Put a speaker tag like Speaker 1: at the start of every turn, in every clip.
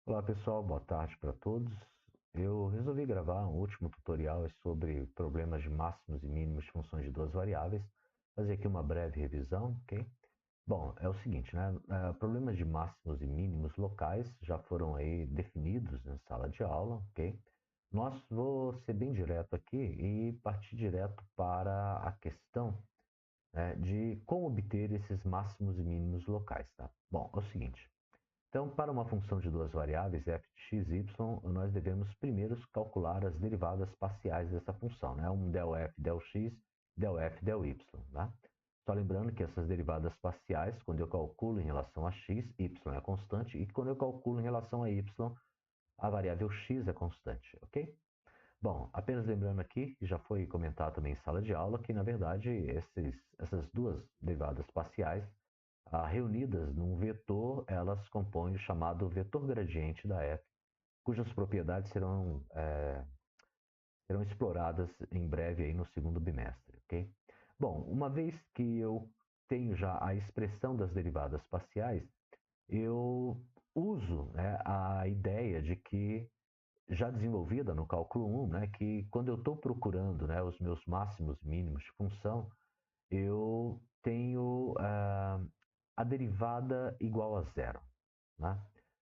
Speaker 1: Olá pessoal, boa tarde para todos. Eu resolvi gravar um último tutorial sobre problemas de máximos e mínimos de funções de duas variáveis. Fazer aqui uma breve revisão, ok? Bom, é o seguinte, né? Problemas de máximos e mínimos locais já foram aí definidos na sala de aula, ok? Vou ser bem direto aqui e partir direto para a questão, né, de como obter esses máximos e mínimos locais, tá? Bom, é o seguinte. Então, para uma função de duas variáveis, f de x e y, nós devemos primeiro calcular as derivadas parciais dessa função, né? Um del f, del x, del f, del y. Tá? Só lembrando que essas derivadas parciais, quando eu calculo em relação a x, y é constante, e quando eu calculo em relação a y, a variável x é constante, ok? Bom, apenas lembrando aqui, que já foi comentado também em sala de aula, que na verdade essas duas derivadas parciais reunidas num vetor, elas compõem o chamado vetor gradiente da f, cujas propriedades serão exploradas em breve aí no segundo bimestre, ok? Bom, uma vez que eu tenho já a expressão das derivadas parciais, eu uso, né, a ideia de que já desenvolvida no cálculo 1, né, que quando eu estou procurando, né, os meus máximos mínimos de função, eu tenho a derivada igual a zero. Né?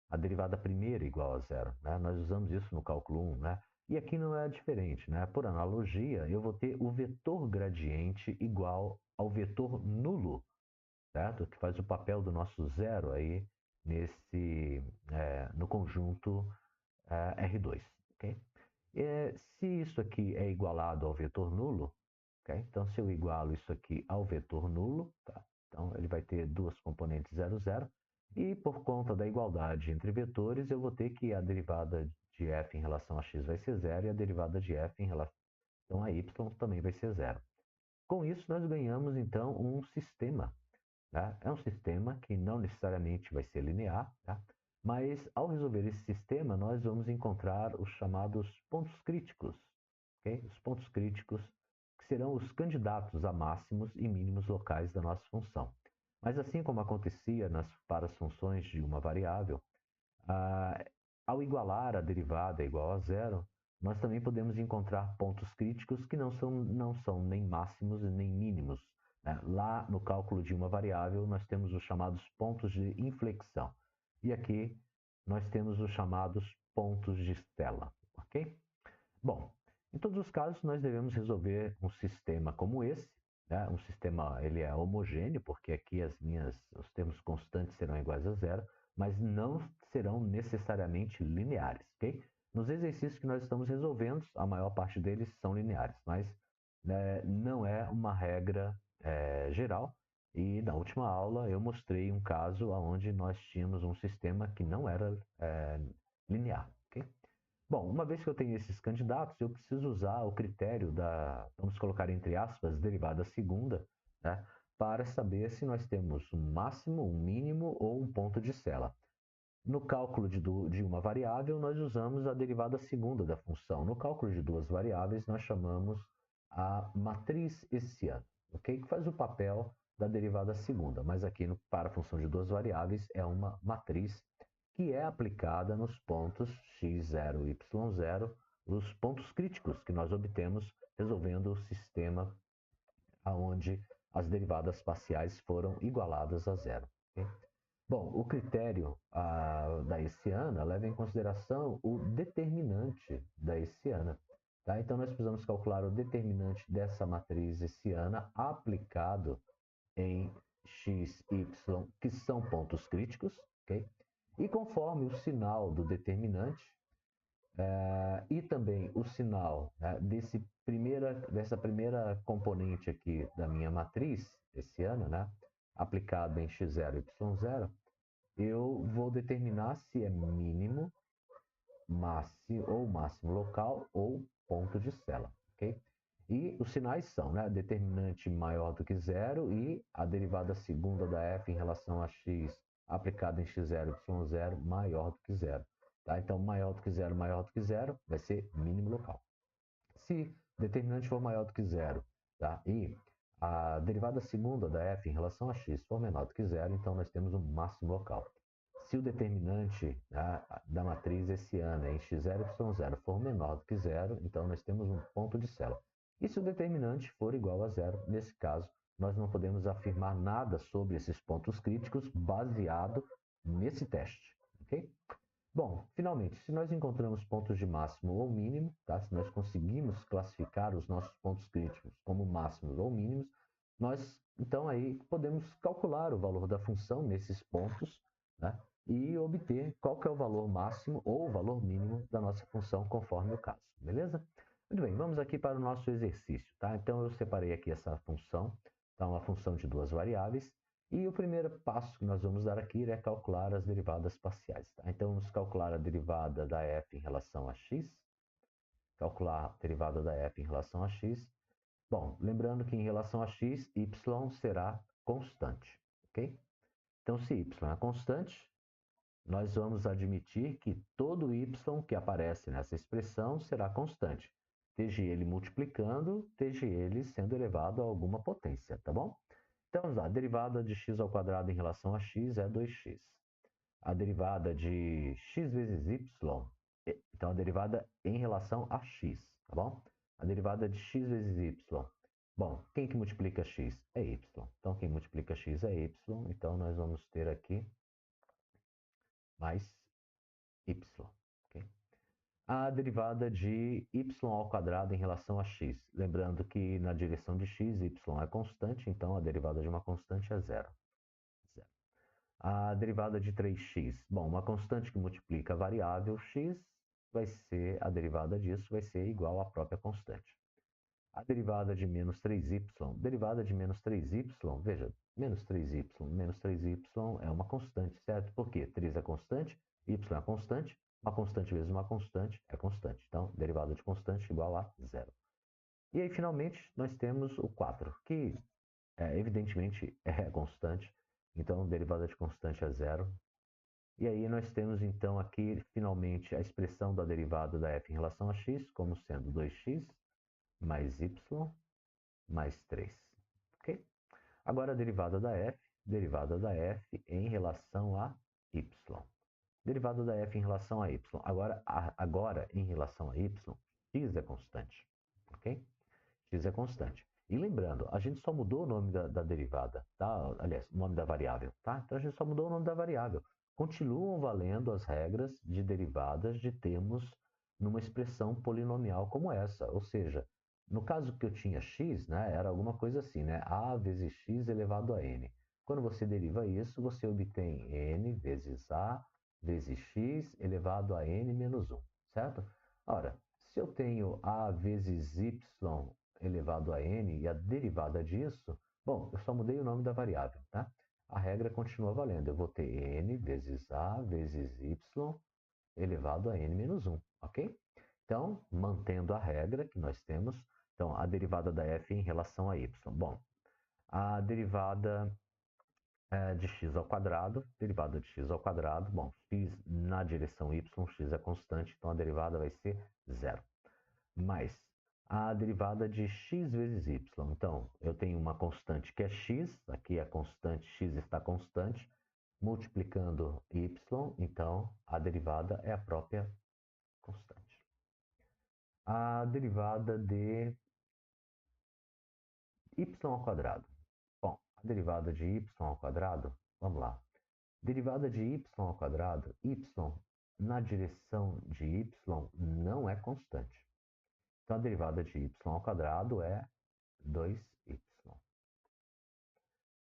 Speaker 1: A derivada primeira igual a zero. Né? Nós usamos isso no cálculo 1. Né? E aqui não é diferente. Né? Por analogia, eu vou ter o vetor gradiente igual ao vetor nulo, certo? Que faz o papel do nosso zero aí no conjunto R2. Okay? Se isso aqui é igualado ao vetor nulo, okay? Então se eu igualo isso aqui ao vetor nulo, tá? Então ele vai ter duas componentes 0, 0, e por conta da igualdade entre vetores, eu vou ter que a derivada de f em relação a x vai ser zero e a derivada de f em relação a y também vai ser zero. Com isso, nós ganhamos então um sistema. Tá? É um sistema que não necessariamente vai ser linear, tá? Mas ao resolver esse sistema, nós vamos encontrar os chamados pontos críticos. Okay? Os pontos críticos que serão os candidatos a máximos e mínimos locais da nossa função. Mas assim como acontecia para as funções de uma variável, ah, ao igualar a derivada igual a zero, nós também podemos encontrar pontos críticos que não são nem máximos e nem mínimos. Né? Lá no cálculo de uma variável, nós temos os chamados pontos de inflexão. E aqui nós temos os chamados pontos de Stella. Ok? Bom, em todos os casos, nós devemos resolver um sistema como esse. Né? Um sistema ele é homogêneo, porque aqui os termos constantes serão iguais a zero, mas não serão necessariamente lineares. Okay? Nos exercícios que nós estamos resolvendo, a maior parte deles são lineares, mas não é uma regra geral. E na última aula eu mostrei um caso onde nós tínhamos um sistema que não era linear. Okay? Bom, uma vez que eu tenho esses candidatos, eu preciso usar o critério vamos colocar entre aspas, derivada segunda, né, para saber se nós temos um máximo, um mínimo ou um ponto de Sela. No cálculo de uma variável, nós usamos a derivada segunda da função. No cálculo de duas variáveis, nós chamamos a matriz hessiana, ok? Que faz o papel da derivada segunda, mas aqui para a função de duas variáveis é uma matriz que é aplicada nos pontos x0 e y0, os pontos críticos que nós obtemos resolvendo o sistema onde as derivadas parciais foram igualadas a zero. Okay? Bom, o critério da hessiana leva em consideração o determinante da hessiana. Tá? Então, nós precisamos calcular o determinante dessa matriz hessiana aplicado em x, y, que são pontos críticos, ok? E conforme o sinal do determinante e também o sinal, né, dessa primeira componente aqui da minha matriz hessiana, né, aplicado em x0 e y0, eu vou determinar se é mínimo, máximo ou máximo local ou ponto de Sela, ok? E os sinais são, né, determinante maior do que zero e a derivada segunda da f em relação a x aplicada em x0 e y0 maior do que zero. Tá? Então, maior do que zero vai ser mínimo local. Se determinante for maior do que zero, tá? E a derivada segunda da f em relação a x for menor do que zero, então nós temos um máximo local. Se o determinante da matriz esse ano em x0, y0 for menor do que zero, então nós temos um ponto de célula. E se o determinante for igual a zero, nesse caso, nós não podemos afirmar nada sobre esses pontos críticos baseado nesse teste. Ok? Bom, finalmente, se nós encontramos pontos de máximo ou mínimo, tá? Se nós conseguimos classificar os nossos pontos críticos como máximos ou mínimos, nós então aí podemos calcular o valor da função nesses pontos, né? E obter qual que é o valor máximo ou o valor mínimo da nossa função conforme o caso, beleza? Muito bem, vamos aqui para o nosso exercício, tá? Então eu separei aqui essa função, tá? Uma função de duas variáveis, e o primeiro passo que nós vamos dar aqui é calcular as derivadas parciais. Tá? Então, vamos calcular a derivada da f em relação a x. Calcular a derivada da f em relação a x. Bom, lembrando que em relação a x, y será constante. Ok? Então, se y é constante, nós vamos admitir que todo y que aparece nessa expressão será constante. Esteja ele multiplicando, esteja ele sendo elevado a alguma potência, tá bom? Então, vamos lá. A derivada de x ao quadrado em relação a x é 2x. A derivada de x vezes y, então a derivada em relação a x, tá bom? A derivada de x vezes y. Bom, quem que multiplica x? É y. Então, quem multiplica x é y. Então, nós vamos ter aqui mais y. Okay? A derivada de y ao quadrado em relação a x. Lembrando que na direção de x, y é constante, então a derivada de uma constante é zero. A derivada de 3x. Bom, uma constante que multiplica a variável x, a derivada disso vai ser igual à própria constante. A derivada de menos 3y. Derivada de menos 3y, veja, menos 3y é uma constante, certo? Por quê? 3 é constante, y é constante, uma constante vezes uma constante é constante. Então, derivada de constante igual a zero. E aí, finalmente, nós temos o 4, que evidentemente é constante. Então, derivada de constante é zero. E aí nós temos então aqui, finalmente, a expressão da derivada da f em relação a x, como sendo 2x mais y mais 3. Ok? Agora a derivada da f em relação a y. Derivada da f em relação a y. Agora em relação a y, x é constante. Ok? X é constante. E lembrando, a gente só mudou o nome da derivada, tá? Aliás, o nome da variável, tá? Então a gente só mudou o nome da variável. Continuam valendo as regras de derivadas de termos numa expressão polinomial como essa. Ou seja, no caso que eu tinha x, né, era alguma coisa assim, né? A vezes x elevado a n. Quando você deriva isso, você obtém n vezes a vezes x elevado a n menos 1, certo? Ora, se eu tenho a vezes y elevado a n e a derivada disso, bom, eu só mudei o nome da variável, tá? A regra continua valendo. Eu vou ter n vezes a vezes y elevado a n menos 1, ok? Então, mantendo a regra que nós temos, então, a derivada da f em relação a y. Bom, a derivada de x ao quadrado, derivada de x ao quadrado, bom, x na direção y, x é constante, então a derivada vai ser zero. Mais a derivada de x vezes y. Então, eu tenho uma constante que é x, aqui a constante x está constante, multiplicando y, então a derivada é a própria constante. A derivada de y ao quadrado. Bom, a derivada de y ao quadrado, vamos lá. Derivada de y ao quadrado, y na direção de y não é constante. Então, a derivada de y ao quadrado é 2y.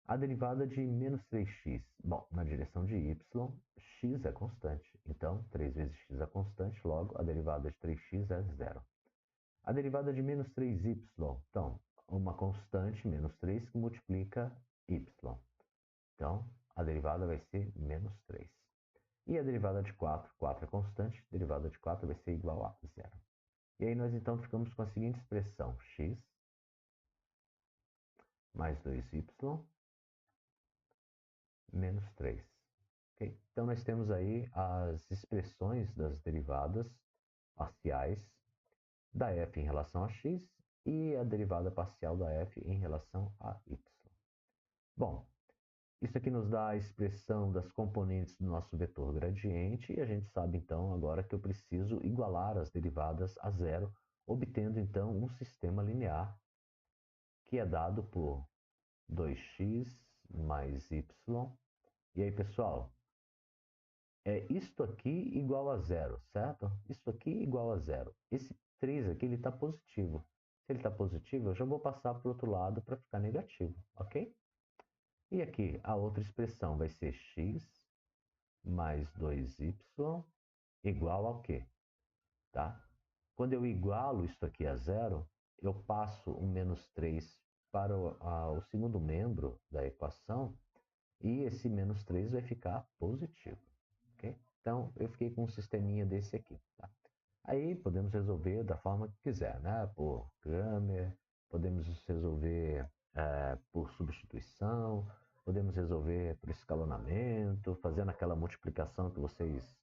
Speaker 1: A derivada de menos 3x. Bom, na direção de y, x é constante. Então, 3 vezes x é constante, logo a derivada de 3x é zero. A derivada de menos 3y. Então, uma constante, menos 3, que multiplica y. Então, a derivada vai ser menos 3. E a derivada de 4, 4 é constante, a derivada de 4 vai ser igual a zero. E aí nós então ficamos com a seguinte expressão, x mais 2y menos 3. Okay? Então nós temos aí as expressões das derivadas parciais da f em relação a x e a derivada parcial da f em relação a y. Bom, Isso aqui nos dá a expressão das componentes do nosso vetor gradiente, e a gente sabe então agora que eu preciso igualar as derivadas a zero, obtendo então um sistema linear que é dado por 2x mais y. E aí, pessoal, isto aqui igual a zero, certo? Isso aqui igual a zero. Esse 3 aqui ele está positivo. Se ele está positivo, eu já vou passar para o outro lado para ficar negativo, ok? E aqui a outra expressão vai ser x mais 2y igual ao quê? Tá? Quando eu igualo isso aqui a zero, eu passo um menos 3 para o segundo membro da equação, e esse menos 3 vai ficar positivo. Okay? Então, eu fiquei com um sisteminha desse aqui. Tá? Aí, podemos resolver da forma que quiser, né? Por Cramer, podemos resolver por substituição, podemos resolver por escalonamento, fazendo aquela multiplicação que vocês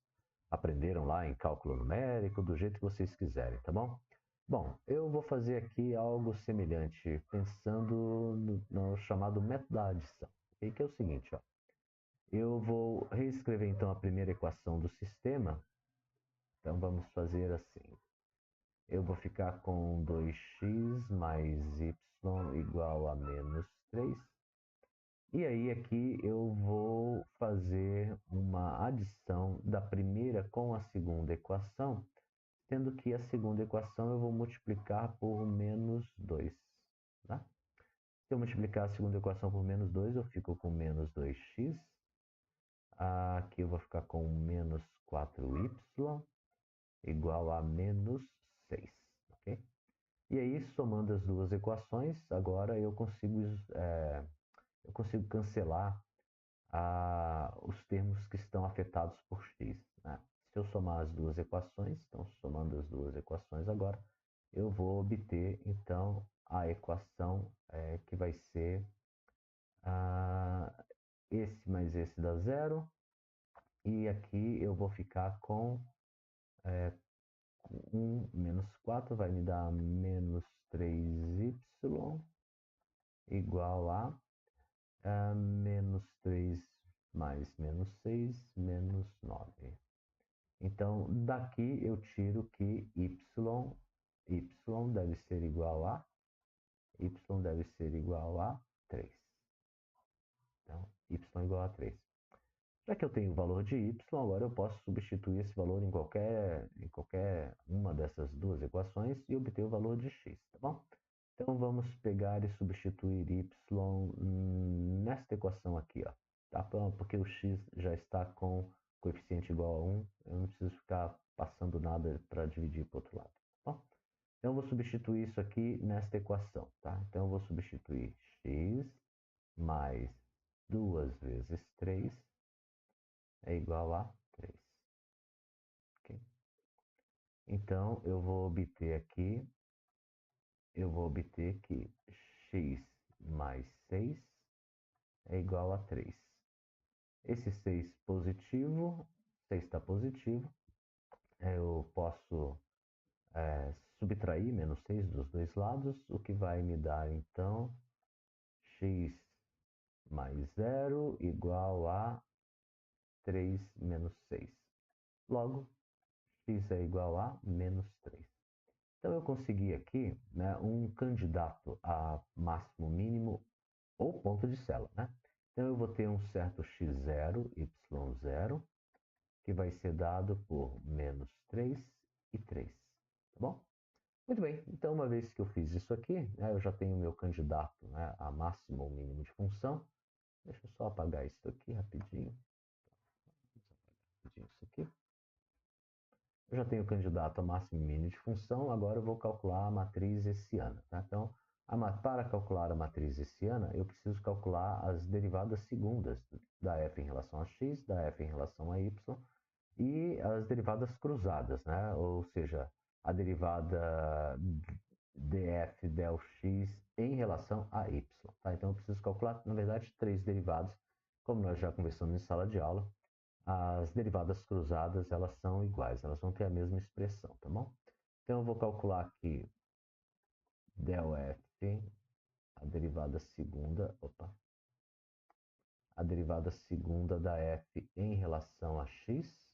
Speaker 1: aprenderam lá em cálculo numérico, do jeito que vocês quiserem, tá bom? Bom, eu vou fazer aqui algo semelhante, pensando no chamado método da adição, que é o seguinte, ó. Eu vou reescrever então a primeira equação do sistema. Então vamos fazer assim. Eu vou ficar com 2x mais y igual a menos 3. E aí aqui eu vou fazer uma adição da primeira com a segunda equação, sendo que a segunda equação eu vou multiplicar por menos 2. Tá? Se eu multiplicar a segunda equação por menos 2, eu fico com menos 2x. Aqui eu vou ficar com menos 4y igual a menos 6. Okay? E aí, somando as duas equações, agora eu consigo cancelar os termos que estão afetados por x. Né? Se eu somar as duas equações, então somando as duas equações agora, eu vou obter então a equação que vai ser esse mais esse dá zero, e aqui eu vou ficar com 1 menos 4 vai me dar menos 3y igual a menos 3 mais menos 6 menos 9. Então, daqui eu tiro que y deve ser igual a 3. Então, y igual a 3. Já que eu tenho o valor de y, agora eu posso substituir esse valor em qualquer uma dessas duas equações e obter o valor de x, tá bom? Então vamos pegar e substituir y nesta equação aqui, ó, tá? Porque o x já está com coeficiente igual a 1, eu não preciso ficar passando nada para dividir para o outro lado, tá bom? Então eu vou substituir isso aqui nesta equação, tá? Então eu vou substituir x mais 2 vezes 3 é igual a 3. Okay? Então, eu vou obter que x mais 6 é igual a 3. Esse 6 positivo, 6 está positivo, eu posso subtrair menos 6 dos dois lados, o que vai me dar, então, x mais 0 igual a 3 menos 6. Logo, x é igual a menos 3. Então, eu consegui aqui, né, um candidato a máximo mínimo ou ponto de célula. Né? Então, eu vou ter um certo x0, y0, que vai ser dado por menos 3 e 3. Tá bom? Muito bem. Então, uma vez que eu fiz isso aqui, né, eu já tenho o meu candidato, né, a máximo ou mínimo de função. Deixa eu só apagar isso aqui rapidinho. Isso aqui. Eu já tenho o candidato a máximo e mínimo de função, agora eu vou calcular a matriz hessiana. Tá? Então, para calcular a matriz hessiana, eu preciso calcular as derivadas segundas da f em relação a x, da f em relação a y, e as derivadas cruzadas, né? Ou seja, a derivada df del x em relação a y. Tá? Então, eu preciso calcular, na verdade, 3 derivadas, como nós já conversamos em sala de aula. As derivadas cruzadas, elas são iguais, elas vão ter a mesma expressão, tá bom? Então, eu vou calcular aqui del f, a derivada segunda, a derivada segunda da f em relação a x,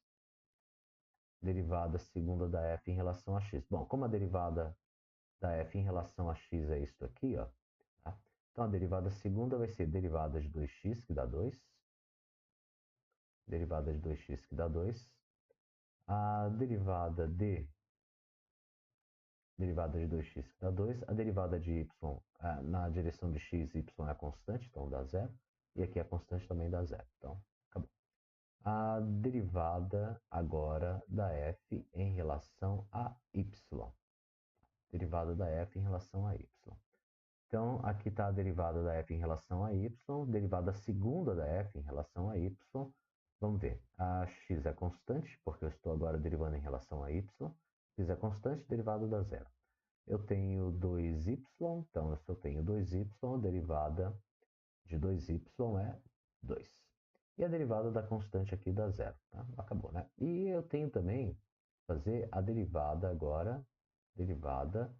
Speaker 1: derivada segunda da f em relação a x. Bom, como a derivada da f em relação a x é isso aqui, ó, tá? Então, a derivada segunda vai ser derivada de 2x, que dá 2. Derivada de 2x, que dá 2. A derivada de 2x, que dá 2. A derivada de y na direção de x, y é constante, então dá 0. E aqui a constante também dá 0. Então, acabou. A derivada agora da f em relação a y. Derivada da f em relação a y. Então, aqui está a derivada da f em relação a y, derivada segunda da f em relação a y. Vamos ver, a x é constante, porque eu estou agora derivando em relação a y. X é constante, derivada dá 0. Eu tenho 2y, então se eu tenho 2y, a derivada de 2y é 2. E a derivada da constante aqui dá 0. Tá? Acabou, né? E eu tenho também fazer a derivada agora, derivada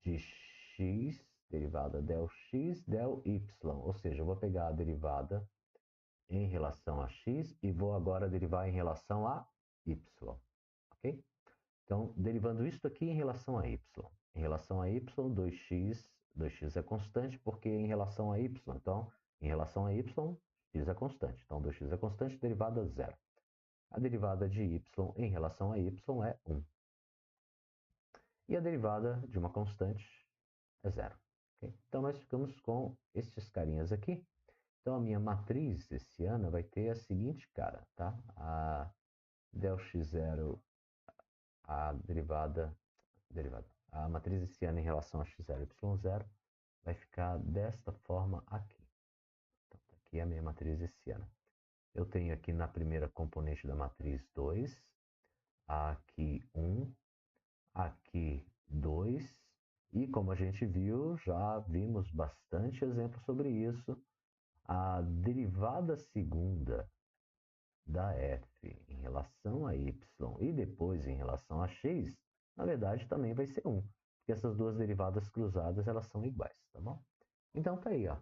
Speaker 1: de x, derivada del x, del y. Ou seja, eu vou pegar a derivada em relação a x e vou agora derivar em relação a y. Ok? Então, derivando isso aqui em relação a y. Em relação a y, 2x é constante, porque em relação a y, então, em relação a y, x é constante. Então, 2x é constante, derivada 0. A derivada de y em relação a y é 1. E a derivada de uma constante é 0. Okay? Então, nós ficamos com estes carinhas aqui. Então, a minha matriz esse ano vai ter a seguinte cara, tá? A del x0, a a matriz esse ano em relação a x0 e y0 vai ficar desta forma aqui. Então, aqui é a minha matriz esse ano. Eu tenho aqui na primeira componente da matriz 2, aqui 1, aqui 2, e como a gente viu, já vimos bastante exemplo sobre isso, a derivada segunda da f em relação a y e depois em relação a x, na verdade também vai ser 1, porque essas duas derivadas cruzadas elas são iguais, tá bom? Então tá aí, ó.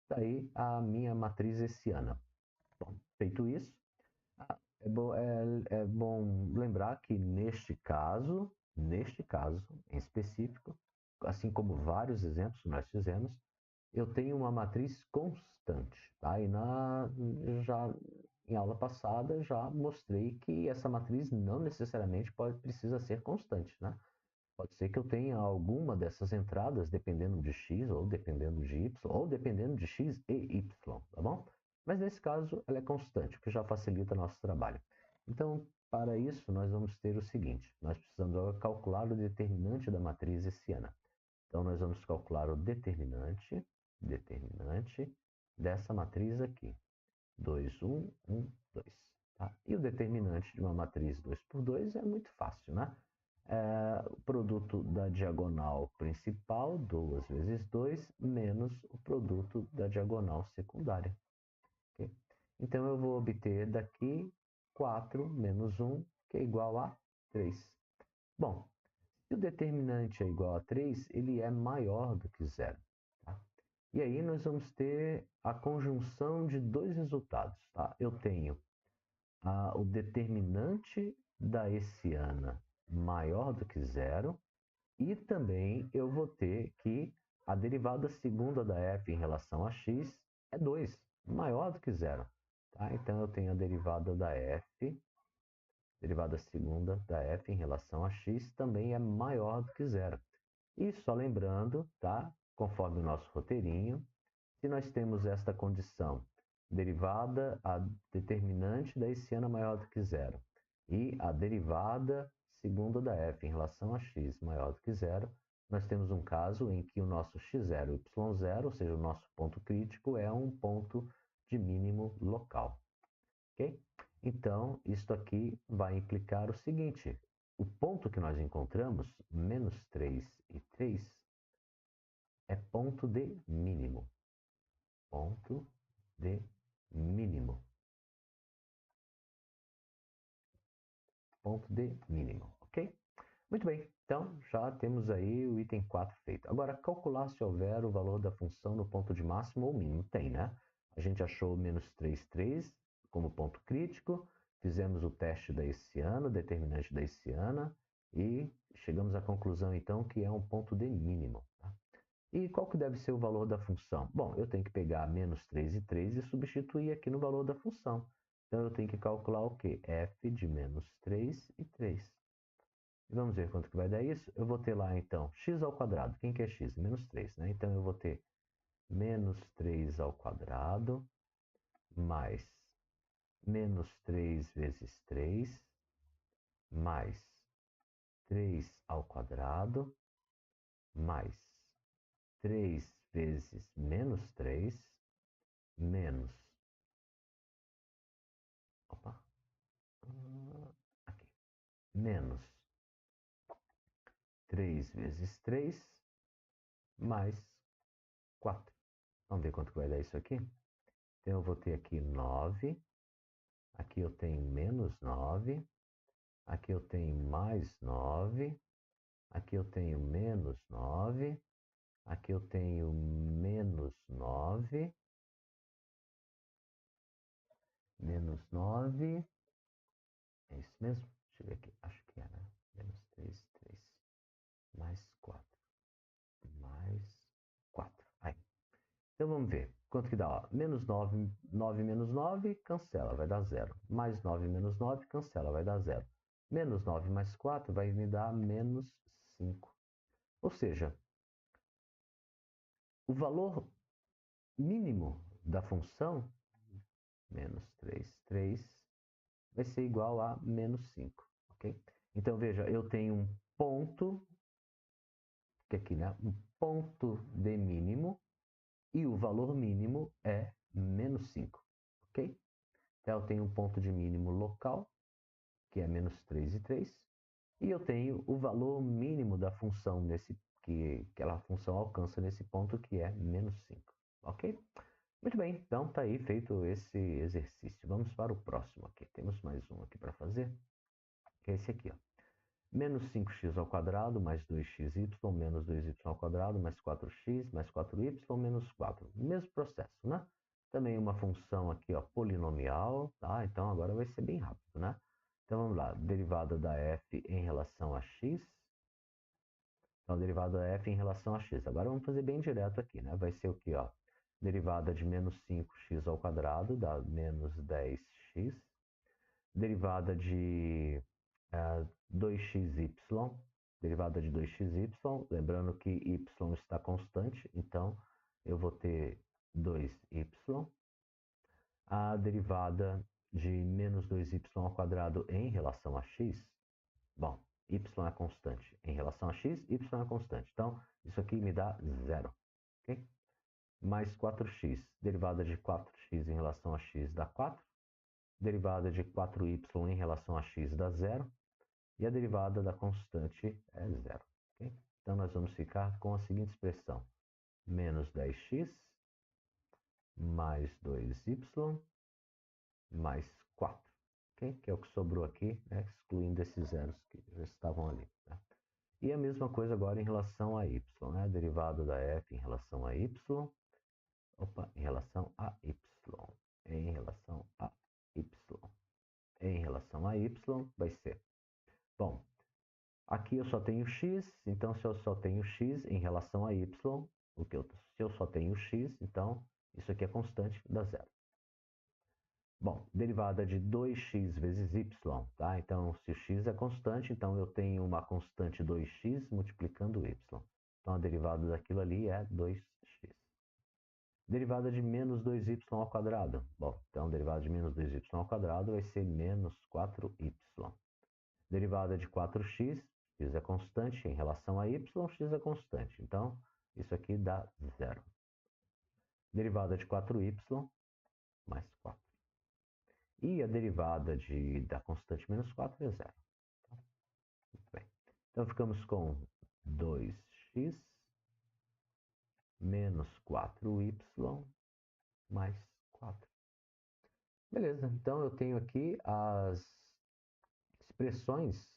Speaker 1: Tá aí a minha matriz hessiana. Bom, feito isso, é bom lembrar que neste caso em específico, assim como vários exemplos que nós fizemos, eu tenho uma matriz constante. Tá? E já em aula passada já mostrei que essa matriz não necessariamente precisa ser constante. Né? Pode ser que eu tenha alguma dessas entradas dependendo de x, ou dependendo de y, ou dependendo de x e y, tá bom? Mas nesse caso ela é constante, o que já facilita nosso trabalho. Então, para isso, nós vamos ter o seguinte, nós precisamos agora calcular o determinante da matriz hessiana. Então, nós vamos calcular o determinante dessa matriz aqui. 2, 1, 1, 2. Tá? E o determinante de uma matriz 2 por 2 é muito fácil, né? O produto da diagonal principal, 2 vezes 2, menos o produto da diagonal secundária. Okay? Então, eu vou obter daqui 4 menos 1, que é igual a 3. Bom, se o determinante é igual a 3, ele é maior do que 0. Tá? E aí nós vamos ter a conjunção de dois resultados. Tá? Eu tenho o determinante da hessiana maior do que 0 e também eu vou ter que a derivada segunda da f em relação a x é 2, maior do que 0. Tá? Então eu tenho a derivada da f, derivada segunda da f em relação a x também é maior do que 0. E só lembrando, tá? Conforme o nosso roteirinho, se nós temos esta condição, derivada a determinante da hessiana maior do que 0 e a derivada segunda da f em relação a x maior do que 0, nós temos um caso em que o nosso x0 e y0, ou seja, o nosso ponto crítico, é um ponto de mínimo local. Ok? Então, isto aqui vai implicar o seguinte, o ponto que nós encontramos, menos 3 e 3, é ponto de mínimo. Ponto de mínimo. Ponto de mínimo, ok? Muito bem, então já temos aí o item 4 feito. Agora, calcular se houver o valor da função no ponto de máximo ou mínimo. Tem, né? A gente achou menos 3, 3 como ponto crítico, fizemos o teste da hessiano, determinante da hessiana, e chegamos à conclusão, então, que é um ponto de mínimo. Tá? E qual que deve ser o valor da função? Bom, eu tenho que pegar menos 3 e 3 e substituir aqui no valor da função. Então, eu tenho que calcular o quê? F de menos 3 e 3. E vamos ver quanto que vai dar isso. Eu vou ter lá, então, x ao quadrado. Quem que é x? Menos 3, né? Então, eu vou ter menos 3 ao quadrado mais menos 3 vezes 3 mais 3 ao quadrado mais 3 vezes menos 3 menos, opa, aqui, menos 3 vezes 3 mais 4. Vamos ver quanto que vai dar isso aqui? Então, eu vou ter aqui 9, aqui eu tenho menos 9, aqui eu tenho mais 9, aqui eu tenho menos 9, aqui eu tenho menos 9, menos 9, é isso mesmo? Deixa eu ver aqui, acho que é, né? Menos 3, 3, mais 4, mais 4. Aí. Então vamos ver, quanto que dá? Ó, menos 9, 9 menos 9, cancela, vai dar 0. Mais 9 menos 9, cancela, vai dar 0. Menos 9 mais 4 vai me dar menos 5. Ou seja, o valor mínimo da função, menos 3, 3, vai ser igual a menos 5, ok? Então, veja, eu tenho um ponto, que aqui, né? Um ponto de mínimo, e o valor mínimo é menos 5, ok? Então, eu tenho um ponto de mínimo local, que é menos 3 e 3, e eu tenho o valor mínimo da função que aquela função alcança nesse ponto, que é menos 5, ok? Muito bem, então está aí feito esse exercício. Vamos para o próximo aqui. Temos mais um aqui para fazer, que é esse aqui, ó. Menos 5x ao quadrado mais 2xy menos 2y ao quadrado mais 4x mais 4y menos 4. Mesmo processo, né? Também uma função aqui, ó, polinomial, tá? Então agora vai ser bem rápido, né? Então vamos lá, derivada da f em relação a x. Então, derivada da f em relação a x. Agora vamos fazer bem direto aqui, né? Vai ser o que, ó? Derivada de menos 5x ao quadrado dá menos 10x. Derivada de 2xy, derivada de 2xy, lembrando que y está constante, então eu vou ter 2y. A derivada de menos 2y ao quadrado em relação a x, bom, y é constante em relação a x, y é constante, então isso aqui me dá zero, ok? Mais 4x, derivada de 4x em relação a x dá 4, derivada de 4y em relação a x dá zero, e a derivada da constante é zero. Okay? Então, nós vamos ficar com a seguinte expressão: menos 10x mais 2y mais 4. Okay? Que é o que sobrou aqui, né? Excluindo esses zeros que já estavam ali. Tá? E a mesma coisa agora em relação a y. Né? A derivada da f em relação a y. Opa, em relação a y. Em relação a y. Em relação a y vai ser, bom, aqui eu só tenho x, então se eu só tenho x em relação a y, se eu só tenho x, então isso aqui é constante, dá zero. Bom, derivada de 2x vezes y, tá? Então, se o x é constante, então eu tenho uma constante 2x multiplicando y. Então, a derivada daquilo ali é 2x. Derivada de menos 2y ao quadrado. Bom, então, derivada de menos 2y ao quadrado vai ser menos 4y. Derivada de 4x, x é constante em relação a y, x é constante. Então, isso aqui dá zero. Derivada de 4y mais 4. E a derivada da constante menos 4 é zero. Muito bem. Então, ficamos com 2x menos 4y mais 4. Beleza, então eu tenho aqui as expressões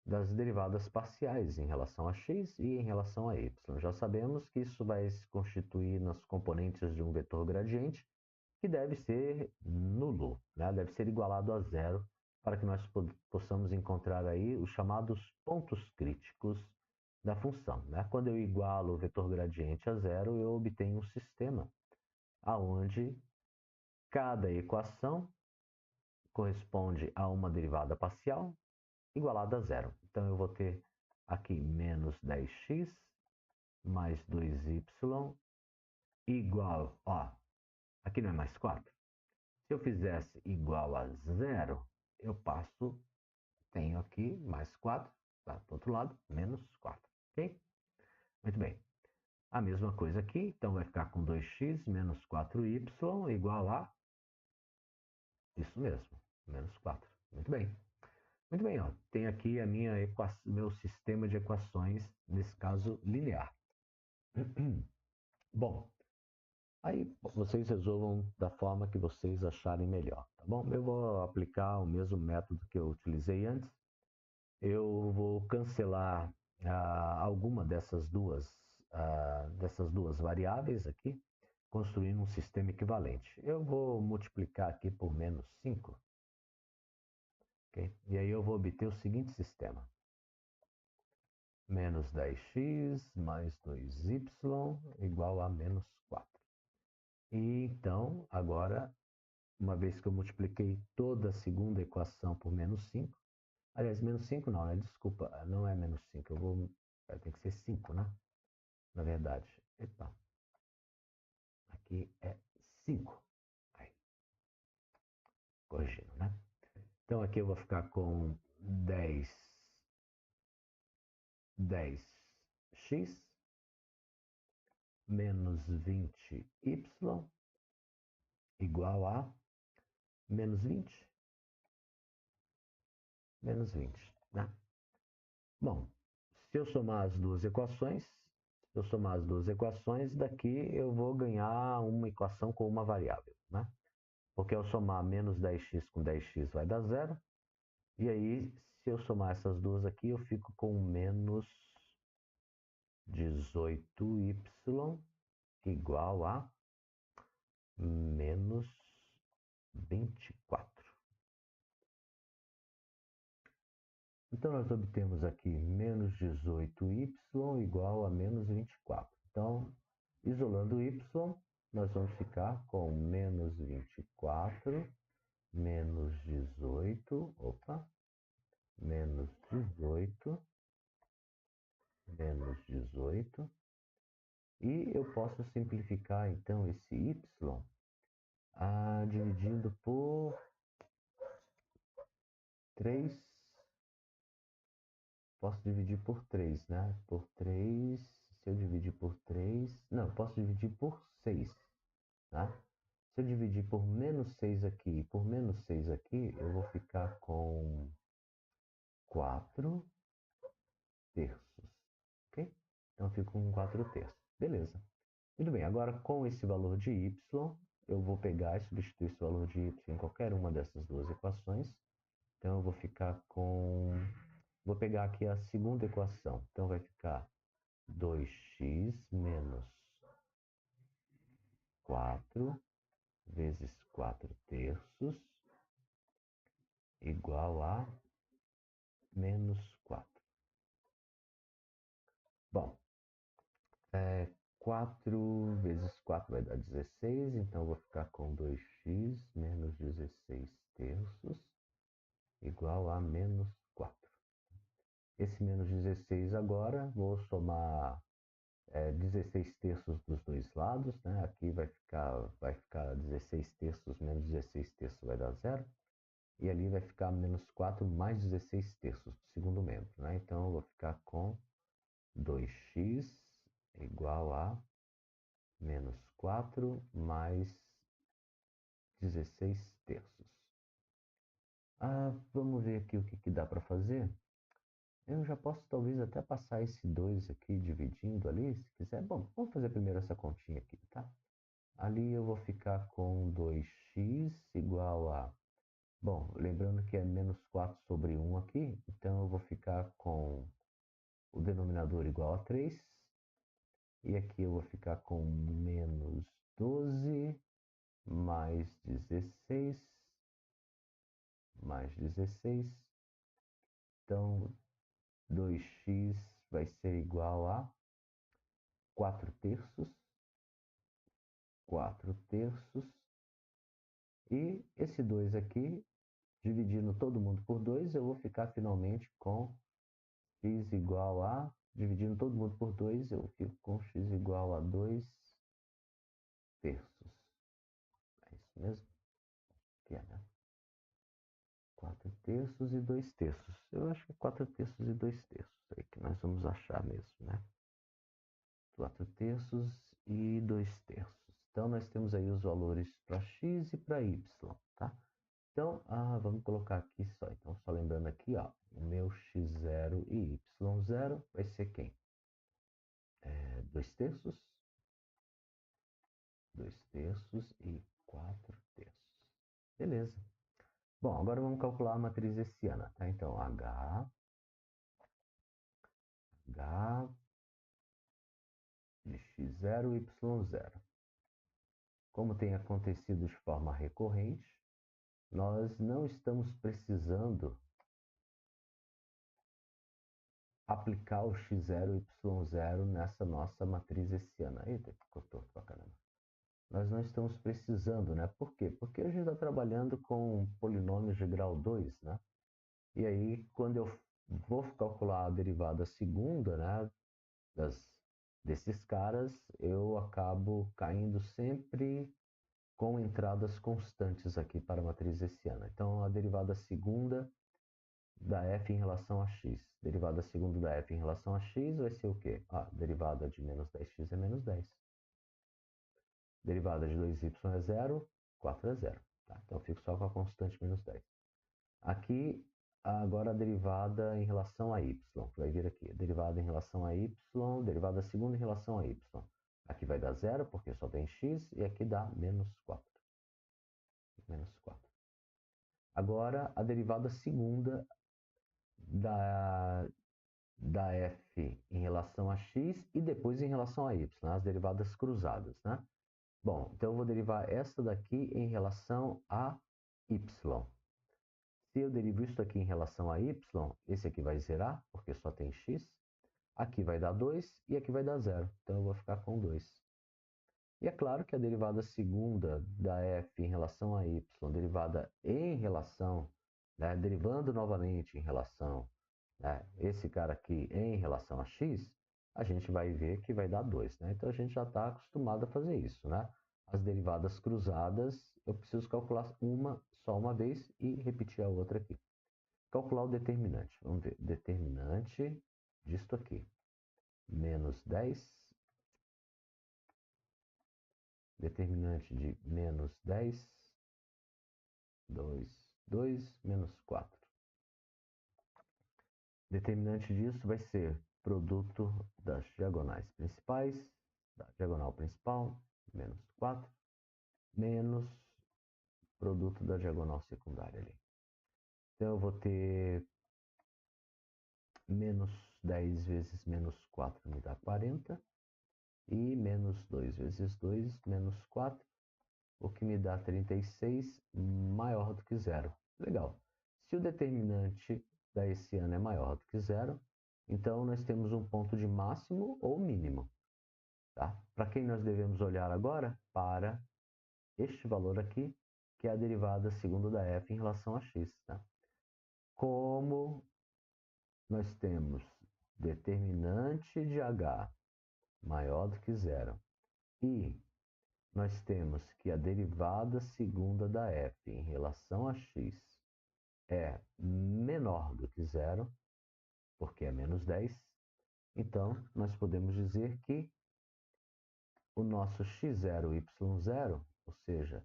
Speaker 1: das derivadas parciais em relação a x e em relação a y. Já sabemos que isso vai se constituir nas componentes de um vetor gradiente, que deve ser nulo, né? Deve ser igualado a zero, para que nós possamos encontrar aí os chamados pontos críticos da função, né? Quando eu igualo o vetor gradiente a zero, eu obtenho um sistema aonde cada equação corresponde a uma derivada parcial igualada a zero. Então, eu vou ter aqui menos 10x mais 2y igual, ó, aqui não é mais 4. Se eu fizesse igual a zero, eu passo, tenho aqui mais 4, tá? Do outro lado, menos 4, ok? Muito bem. A mesma coisa aqui, então vai ficar com 2x menos 4y igual a isso mesmo, menos 4. Muito bem. Muito bem, ó. Tem aqui a minha meu sistema de equações, nesse caso linear. Bom, aí vocês resolvam da forma que vocês acharem melhor, tá bom? Eu vou aplicar o mesmo método que eu utilizei antes. Eu vou cancelar alguma dessas duas variáveis aqui, construindo um sistema equivalente. Eu vou multiplicar aqui por menos 5, ok? E aí eu vou obter o seguinte sistema. Menos 10x mais 2y igual a menos 4. E então, agora, uma vez que eu multipliquei toda a segunda equação por menos 5, aliás, menos 5 não, né? Desculpa, não é menos 5, tem que ser 5, né? Na verdade. Epa, aqui é 5. Aí, corrigindo, né? Então, aqui eu vou ficar com 10x menos 20y igual a menos 20, né? Bom, se eu somar as duas equações, daqui eu vou ganhar uma equação com uma variável, né? Porque ao somar menos 10x com 10x vai dar zero. E aí, se eu somar essas duas aqui, eu fico com menos 18y igual a menos 24. Então, nós obtemos aqui menos 18y igual a menos 24. Então, isolando y, nós vamos ficar com menos 24 menos 18, menos 18, menos 18. E eu posso simplificar, então, esse y dividindo por 3. Posso dividir por 3, né? Por 3, se eu dividir por 3... Não, posso dividir por 6, tá? Se eu dividir por menos 6 aqui e por menos 6 aqui, eu vou ficar com 4 terços, ok? Então, eu fico com 4 terços. Beleza. Muito bem, agora com esse valor de y, eu vou pegar e substituir esse valor de y em qualquer uma dessas duas equações. Então, eu vou ficar com... Vou pegar aqui a segunda equação. Então, vai ficar 2x menos 4 vezes 4 terços igual a menos 4. Bom, 4 vezes 4 vai dar 16, então eu vou ficar com 2x menos 16 terços igual a menos 4. Esse menos 16 agora, vou somar 16 terços dos dois lados, né? Aqui vai ficar 16 terços menos 16 terços vai dar zero. E ali vai ficar menos 4 mais 16 terços do segundo membro, né? Então, eu vou ficar com 2x igual a menos 4 mais 16 terços. Vamos ver aqui o que dá para fazer. Eu já posso talvez até passar esse 2 aqui dividindo ali, se quiser. Bom, vamos fazer primeiro essa continha aqui, tá? Ali eu vou ficar com 2x igual a... Bom, lembrando que é menos 4 sobre 1 aqui, então eu vou ficar com o denominador igual a 3. E aqui eu vou ficar com menos 12 mais 16, mais 16. Então, 2x vai ser igual a 4 terços. 4 terços. E esse 2 aqui, dividindo todo mundo por 2, eu vou ficar finalmente com x igual a... Dividindo todo mundo por 2, eu fico com x igual a 2 terços. É isso mesmo? Que é, né? 4 terços e 2 terços. Eu acho que é 4 terços e 2 terços. É que nós vamos achar mesmo, né? 4 terços e 2 terços. Então, nós temos aí os valores para x e para y, tá? Então, vamos colocar aqui só. Então, só lembrando aqui, ó, o meu x0 e y0 vai ser quem? 2 terços. 2 terços e 4 terços. Beleza. Bom, agora vamos calcular a matriz hessiana, tá? Então, H de x0 e y0. Como tem acontecido de forma recorrente, nós não estamos precisando aplicar o x0 e y0 nessa nossa matriz hessiana. Eita, ficou torto pra caramba. Nós não estamos precisando, né? Por quê? Porque a gente está trabalhando com polinômios de grau 2, né? E aí, quando eu vou calcular a derivada segunda, né, desses caras, eu acabo caindo sempre com entradas constantes aqui para a matriz hessiana. Então, a derivada segunda da f em relação a x. Derivada segunda da f em relação a x vai ser o quê? Derivada de menos 10x é menos 10. Derivada de 2y é 0, 4 é 0. Tá? Então, eu fico só com a constante menos 10. Aqui, agora a derivada em relação a y, que vai vir aqui. Derivada em relação a y, derivada segunda em relação a y. Aqui vai dar 0, porque só tem x, e aqui dá menos 4. Menos 4. Agora, a derivada segunda da f em relação a x e depois em relação a y, né? As derivadas cruzadas, né? Bom, então eu vou derivar essa daqui em relação a y. Se eu derivo isso aqui em relação a y, esse aqui vai zerar, porque só tem x. Aqui vai dar 2 e aqui vai dar 0. Então eu vou ficar com 2. E é claro que a derivada segunda da f em relação a y, derivada em relação, né, derivando novamente em relação, né, esse cara aqui em relação a x, a gente vai ver que vai dar 2. Né? Então a gente já está acostumado a fazer isso. Né? As derivadas cruzadas, eu preciso calcular uma só uma vez e repetir a outra aqui. Calcular o determinante. Vamos ver. Determinante disto aqui. Menos 10. Determinante de menos 10. 2, menos 4. Determinante disso vai ser produto das diagonais principais, da diagonal principal, menos 4, menos produto da diagonal secundária ali. Então, eu vou ter menos 10 vezes menos 4 me dá 40, e menos 2 vezes 2, menos 4, o que me dá 36, maior do que zero. Legal. Se o determinante da hessiana é maior do que zero, então nós temos um ponto de máximo ou mínimo. Tá? Para quem nós devemos olhar agora? Para este valor aqui, que é a derivada segunda da f em relação a x. Tá? Como nós temos determinante de h maior do que zero e nós temos que a derivada segunda da f em relação a x é menor do que zero, porque é menos 10, então nós podemos dizer que o nosso x0, y0, ou seja,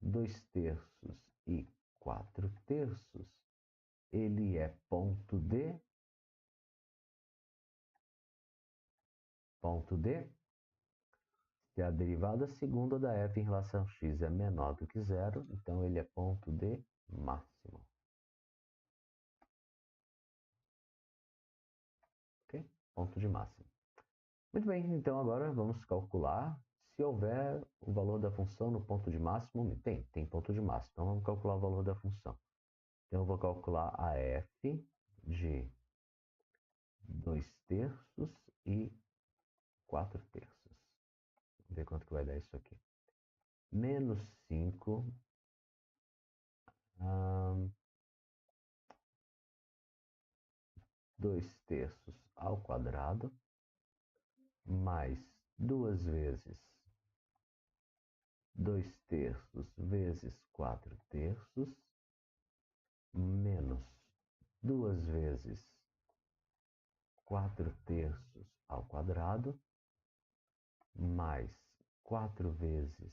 Speaker 1: 2 terços e 4 terços, ele é ponto D, se a derivada segunda da f em relação a x é menor do que zero, então ele é ponto D máximo. Ok? Ponto de máximo. Muito bem, então agora vamos calcular se houver o valor da função no ponto de máximo, tem ponto de máximo. Então vamos calcular o valor da função. Então eu vou calcular a f de 2/3 e 4/3. Vamos ver quanto que vai dar isso aqui. Menos 5 2/3 ao quadrado, mais 2 vezes 2/3 vezes 4/3, menos 2 vezes 4/3 ao quadrado, mais 4 vezes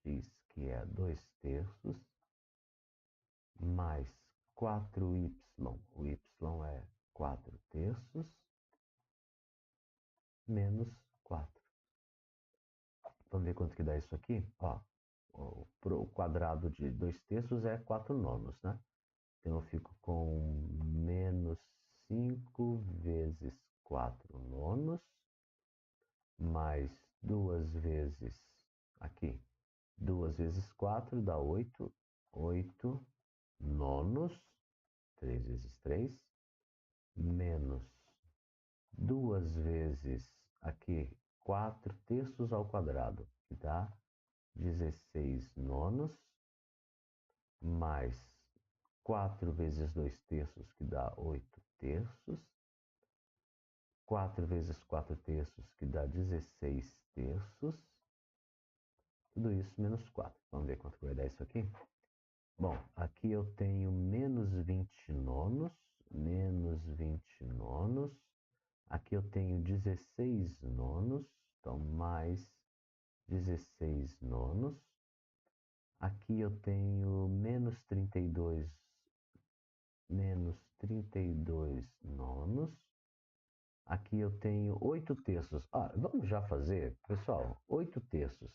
Speaker 1: x, que é 2/3, mais 4y, o y é 4/3, menos 4. Vamos ver quanto que dá isso aqui? Ó, o quadrado de 2/3 é 4/9, né? Então eu fico com menos 5 vezes 4/9, mais 2 vezes, aqui, 2 vezes 4 dá 8, 8/9, 3 vezes 3, menos 2 vezes, aqui, 4/3 ao quadrado, que dá 16/9, mais 4 vezes 2/3, que dá 8/3, 4 vezes 4/3, que dá 16/3, tudo isso menos 4. Vamos ver quanto vai dar isso aqui? Bom, aqui eu tenho menos 20/9, menos 20/9, aqui eu tenho 16/9, então mais 16/9, aqui eu tenho menos 32, menos 32/9, aqui eu tenho 8/3. Vamos já fazer, pessoal, 8/3.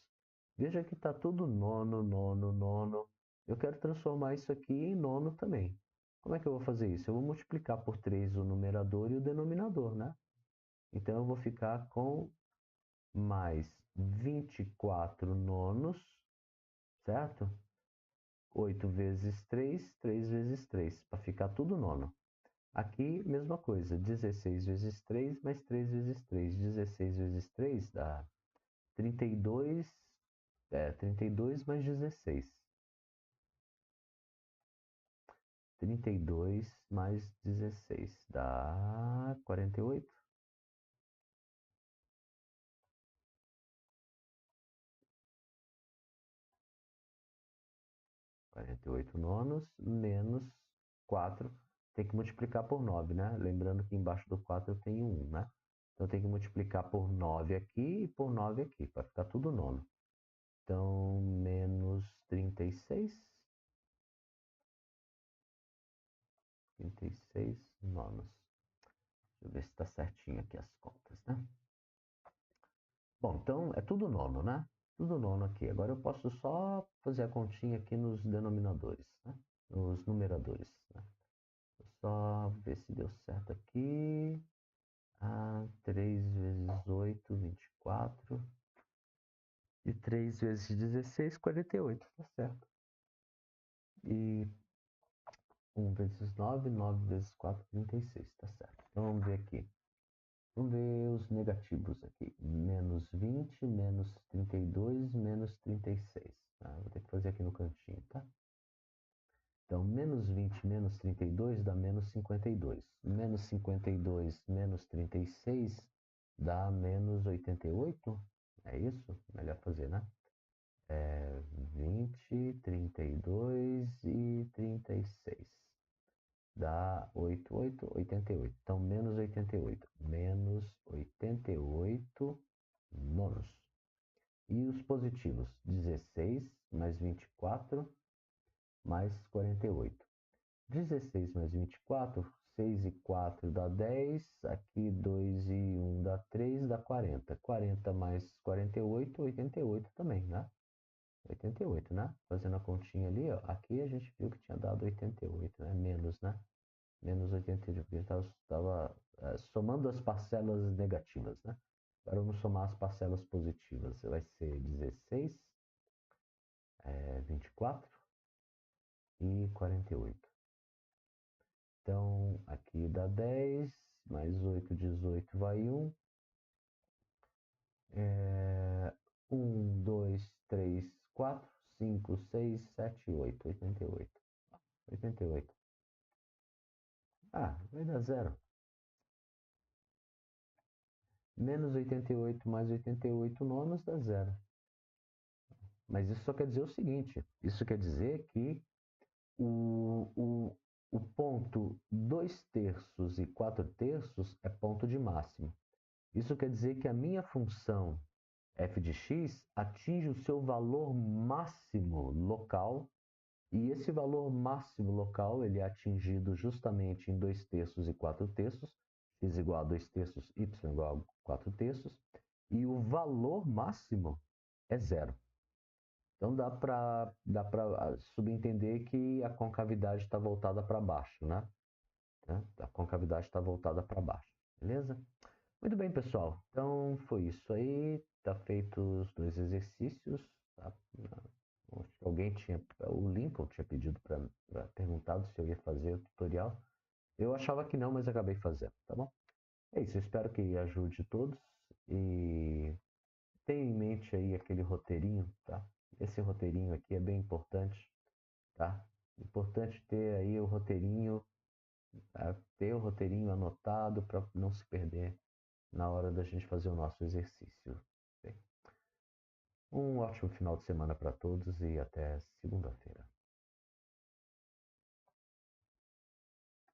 Speaker 1: Veja que está tudo nono, nono, nono. Eu quero transformar isso aqui em nono também. Como é que eu vou fazer isso? Eu vou multiplicar por 3 o numerador e o denominador, né? Então eu vou ficar com mais 24/9, certo? 8 vezes 3, 3 vezes 3, para ficar tudo nono. Aqui, mesma coisa, 16 vezes 3 mais 3 vezes 3. 16 vezes 3 dá 32, 32 mais 16. 32 mais 16 dá 48. 48/9 menos 4. Tem que multiplicar por 9, né? Lembrando que embaixo do 4 eu tenho 1, né? Então tem que multiplicar por 9 aqui e por 9 aqui, para ficar tudo nono. Então, menos 36. 36 nonos. Deixa eu ver se está certinho aqui as contas, né? Bom, então é tudo nono, né? Tudo nono aqui. Agora eu posso só fazer a continha aqui nos denominadores, né? Nos numeradores, né? Vou só ver se deu certo aqui. 3 vezes 8, 24. E 3 vezes 16, 48. Tá certo. E 1 vezes 9, 9 vezes 4, 36. Tá certo. Então vamos ver aqui. Vamos ver os negativos aqui. Menos 20, menos 32, menos 36. Vou ter que fazer aqui no cantinho, tá? Então, menos 20 menos 32 dá menos 52. Menos 52 menos 36 dá menos 88. É isso? Melhor fazer, né? 20, 32 e 36. Dá 88. Então, menos 88. Menos 88 nonos. E os positivos? 16 mais 24 mais 48. 16 mais 24, 6 e 4 dá 10. Aqui 2 e 1 dá 3, dá 40. 40 mais 48, 88 também, né? 88, né? Fazendo a continha ali, ó. Aqui a gente viu que tinha dado 88, né? Menos, né? Menos 88, porque estava somando as parcelas negativas, né? Agora vamos somar as parcelas positivas. Vai ser 16, 24 e 48. Então, aqui dá 10, mais 8, 18, vai 1. 1, 2, 3, 4, 5, 6, 7, 8. 88. 88. Ah, vai dar zero. Menos 88 mais 88 nonos dá zero. Mas isso só quer dizer o seguinte: isso quer dizer que o ponto 2 terços e 4 terços é ponto de máximo. Isso quer dizer que a minha função f de x atinge o seu valor máximo local, e esse valor máximo local ele é atingido justamente em 2 terços e 4 terços, x igual a 2 terços, y igual a 4 terços, e o valor máximo é zero. Então dá para subentender que a concavidade está voltada para baixo, né? A concavidade está voltada para baixo, beleza? Muito bem, pessoal. Então foi isso aí. Tá feito os 2 exercícios. Tá? Alguém tinha, o Lincoln tinha pedido para perguntado se eu ia fazer o tutorial. Eu achava que não, mas acabei fazendo, tá bom? É isso. Eu espero que ajude todos e tenha em mente aí aquele roteirinho, tá? Esse roteirinho aqui é bem importante, tá? Importante ter aí o roteirinho, tá? Ter o roteirinho anotado para não se perder na hora da gente fazer o nosso exercício. Bem, um ótimo final de semana para todos e até segunda-feira.